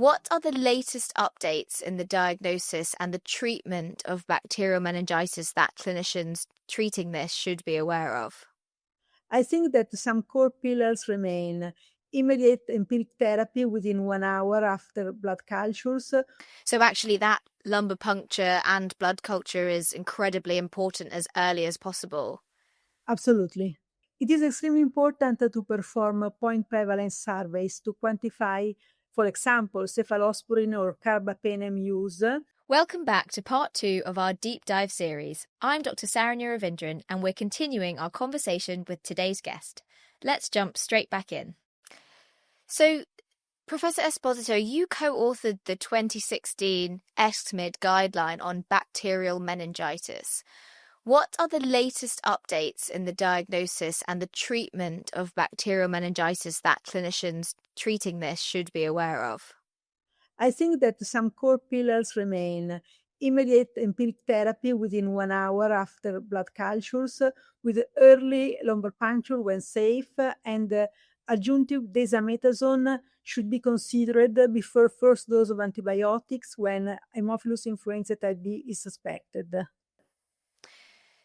What are the latest updates in the diagnosis and the treatment of bacterial meningitis that clinicians treating this should be aware of? I think that some core pillars remain: immediate empiric therapy within 1 hour after blood cultures. So actually that lumbar puncture and blood culture is incredibly important as early as possible. Absolutely. It is extremely important to perform point prevalence surveys to quantify, for example, cephalosporin or carbapenem use. Welcome back to part 2 of our deep dive series. I'm Dr. Saranya Ravindran and we're continuing our conversation with today's guest. Let's jump straight back in. So, Professor Esposito, you co-authored the 2016 ESCMID guideline on bacterial meningitis. What are the latest updates in the diagnosis and the treatment of bacterial meningitis that clinicians treating this should be aware of? I think that some core pillars remain: immediate empiric therapy within 1 hour after blood cultures, with early lumbar puncture when safe, and adjunctive dexamethasone should be considered before first dose of antibiotics when Haemophilus influenzae type B is suspected.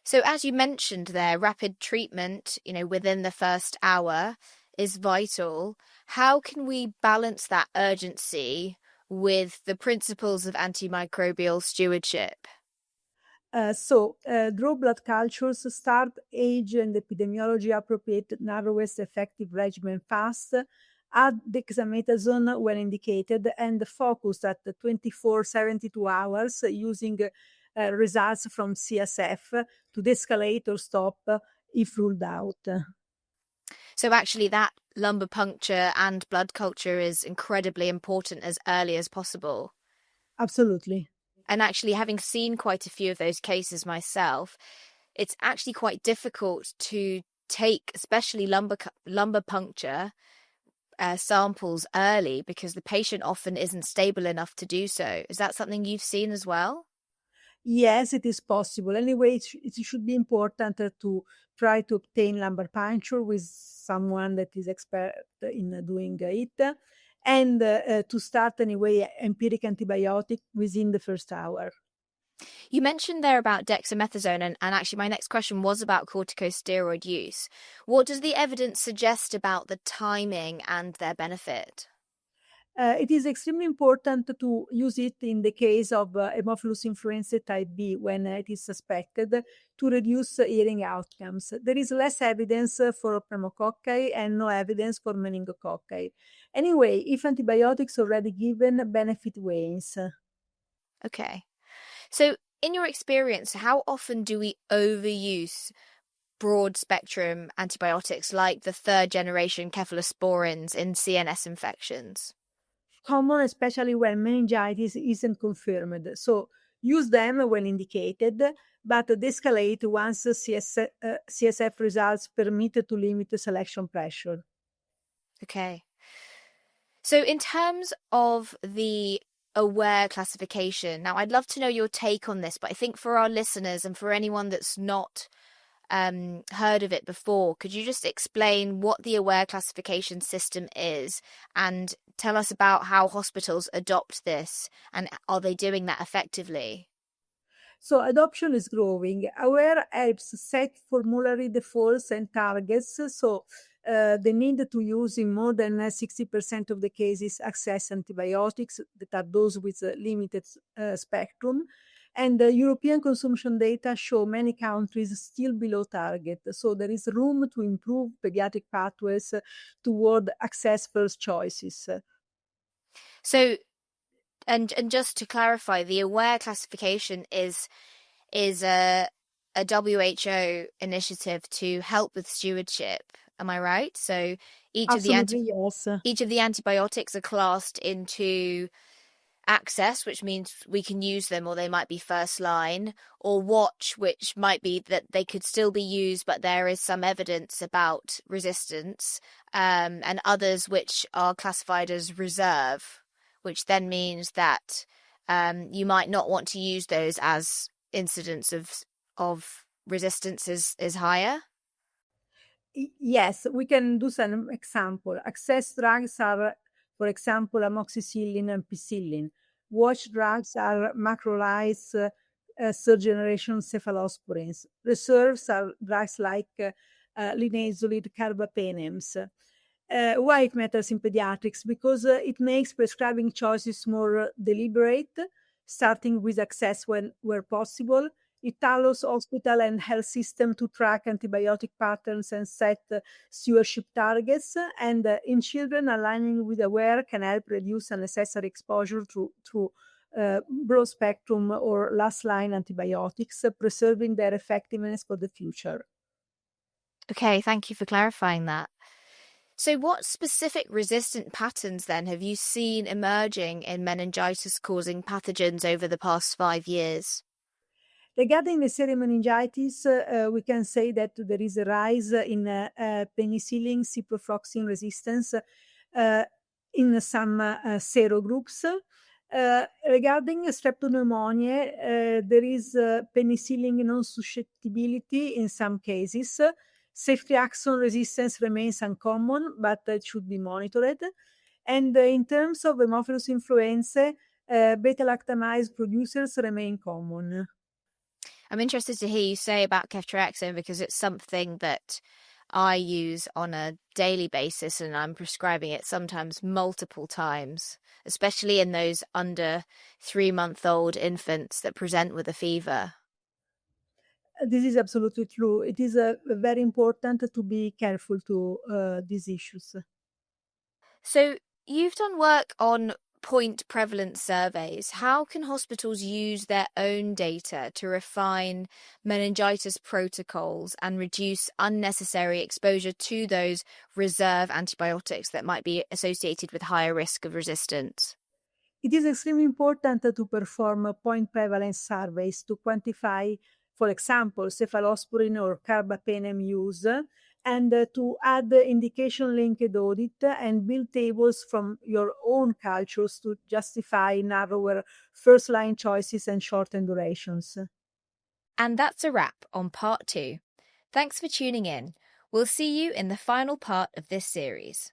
So as you mentioned there, rapid treatment, within the first hour is vital. How can we balance that urgency with the principles of antimicrobial stewardship? Draw blood cultures, start age and epidemiology appropriate narrowest effective regimen fast, add dexamethasone when indicated, and focus at 24-72 hours using results from CSF to de-escalate or stop if ruled out. So actually that lumbar puncture and blood culture is incredibly important as early as possible. Absolutely. And actually, having seen quite a few of those cases myself, it's actually quite difficult to take, especially lumbar puncture samples early because the patient often isn't stable enough to do so. Is that something you've seen as well? Yes, it is possible. Anyway, it should be important to try to obtain lumbar puncture with someone that is expert in doing it, and to start anyway empiric antibiotic within the first hour. You mentioned there about dexamethasone, and actually my next question was about corticosteroid use. What does the evidence suggest about the timing and their benefit? It is extremely important to use it in the case of Haemophilus influenzae type B when it is suspected to reduce hearing outcomes. There is less evidence for pneumococci and no evidence for meningococci. Anyway, if antibiotics already given, benefit wanes. Okay. So in your experience, how often do we overuse broad spectrum antibiotics like the third generation cephalosporins in CNS infections? Common, especially when meningitis isn't confirmed. So use them when indicated, but de-escalate once CSF results permit to limit selection pressure. Okay. So in terms of the aware classification, now I'd love to know your take on this, but I think for our listeners and for anyone that's not heard of it before, could you just explain what the aware classification system is and tell us about how hospitals adopt this and are they doing that effectively? So adoption is growing. Aware helps set formulary defaults and targets. So the need to use in more than 60% of the cases access antibiotics that are those with limited spectrum. And European consumption data show many countries still below target. So there is room to improve pediatric pathways toward access first choices. So, and just to clarify, the aware classification is a WHO initiative to help with stewardship. Am I right? So each Absolutely, yes. Each of the antibiotics are classed into access, which means we can use them or they might be first line, or watch, which might be that they could still be used but there is some evidence about resistance, and others which are classified as reserve, which then means that you might not want to use those as incidence of resistance is higher. Yes, we can do some example. Access drugs are for example, amoxicillin and penicillin. Watch drugs are macrolides, third-generation cephalosporins. Reserves are drugs like linezolid, carbapenems. Why it matters in pediatrics? Because it makes prescribing choices more deliberate, starting with access where possible. It allows hospital and health system to track antibiotic patterns and set stewardship targets. And in children, aligning with AWARE can help reduce unnecessary exposure to broad spectrum or last line antibiotics, preserving their effectiveness for the future. Okay, thank you for clarifying that. So what specific resistant patterns then have you seen emerging in meningitis causing pathogens over the past 5 years? Regarding the Neisseria meningitis, we can say that there is a rise in penicillin ciprofloxacin resistance in some serogroups. Regarding streptopneumonia, there is penicillin non-susceptibility in some cases. Ceftriaxone resistance remains uncommon, but it should be monitored. And in terms of Haemophilus influenzae, beta-lactamase producers remain common. I'm interested to hear you say about ceftriaxone because it's something that I use on a daily basis and I'm prescribing it sometimes multiple times, especially in those under 3-month-old infants that present with a fever. This is absolutely true. It is very important to be careful to these issues. So you've done work on point prevalence surveys. How can hospitals use their own data to refine meningitis protocols and reduce unnecessary exposure to those reserve antibiotics that might be associated with higher risk of resistance? It is extremely important to perform point prevalence surveys to quantify, for example, cephalosporin or carbapenem use, and to add indication-linked audit and build tables from your own cultures to justify narrower first-line choices and shortened durations. And that's a wrap on part 2. Thanks for tuning in. We'll see you in the final part of this series.